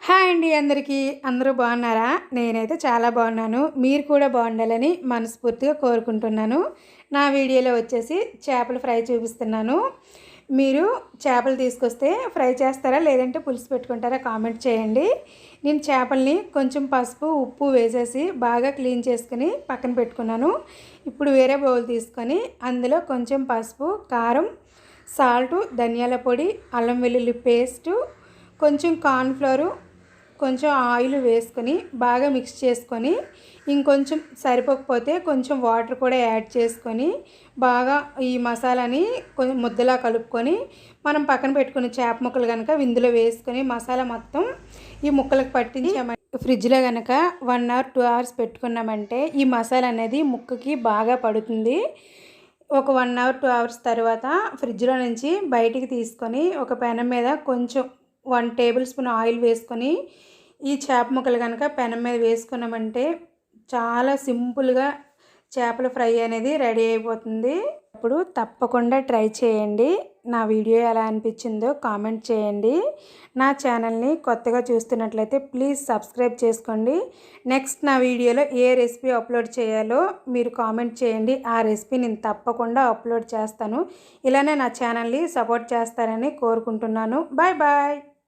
Hi అండి అందరికీ. అందరూ బాగున్నారా? నేనైతే చాలా బాగున్నాను. మీరు కూడా బాగుండాలని మనస్ఫూర్తిగా కోరుకుంటున్నాను. నా వీడియోలో వచ్చేసి చేపల ఫ్రై చూపిస్తున్నాను. మీరు చేపలు తీసుకొస్తే ఫ్రై చేస్తారా లేదంటే పులుసు పెట్టుకుంటారా కామెంట్ చేయండి. నేను చేపల్ని కొంచెం పసుపు ఉప్పు వేసేసి బాగా క్లీన్ చేసుకుని పక్కన పెట్టుకున్నాను. ఇప్పుడు వేరే బౌల్ తీసుకొని అందులో కొంచెం పసుపు, కారం, సాల్టు, ధనియాల పొడి, అల్లం వెల్లుల్లి పేస్టు, కొంచెం కార్న్‌ఫ్లోరు, కొంచెం ఆయిల్ వేసుకొని బాగా మిక్స్ చేసుకొని ఇంకొంచెం సరిపోకపోతే కొంచెం వాటర్ కూడా యాడ్ చేసుకొని బాగా ఈ మసాలాని కొంచెం ముద్దలా కలుపుకొని మనం పక్కన పెట్టుకున్న చేప ముక్కలు కనుక ఇందులో వేసుకొని మసాలా మొత్తం ఈ ముక్కలకు పట్టించామంటే ఫ్రిడ్జ్లో కనుక 1 అవర్ 2 అవర్స్ పెట్టుకున్నామంటే ఈ మసాలా అనేది ముక్కకి బాగా పడుతుంది. ఒక 1 అవర్ 2 అవర్స్ తర్వాత ఫ్రిడ్జ్లో నుంచి బయటికి తీసుకొని ఒక పెనం మీద కొంచెం 1 టేబుల్ స్పూన్ ఆయిల్ వేసుకొని ఈ చేప ముక్కలు కనుక పెనం మీద వేసుకున్నామంటే చాలా సింపుల్గా చేపల ఫ్రై అనేది రెడీ అయిపోతుంది. అప్పుడు తప్పకుండా ట్రై చేయండి. నా వీడియో ఎలా అనిపించిందో కామెంట్ చేయండి. నా ఛానల్ని కొత్తగా చూస్తున్నట్లయితే ప్లీజ్ సబ్స్క్రైబ్ చేసుకోండి. నెక్స్ట్ నా వీడియోలో ఏ రెసిపీ అప్లోడ్ చేయాలో మీరు కామెంట్ చేయండి. ఆ రెసిపీ నేను తప్పకుండా అప్లోడ్ చేస్తాను. ఇలానే నా ఛానల్ని సపోర్ట్ చేస్తారని కోరుకుంటున్నాను. Bye bye.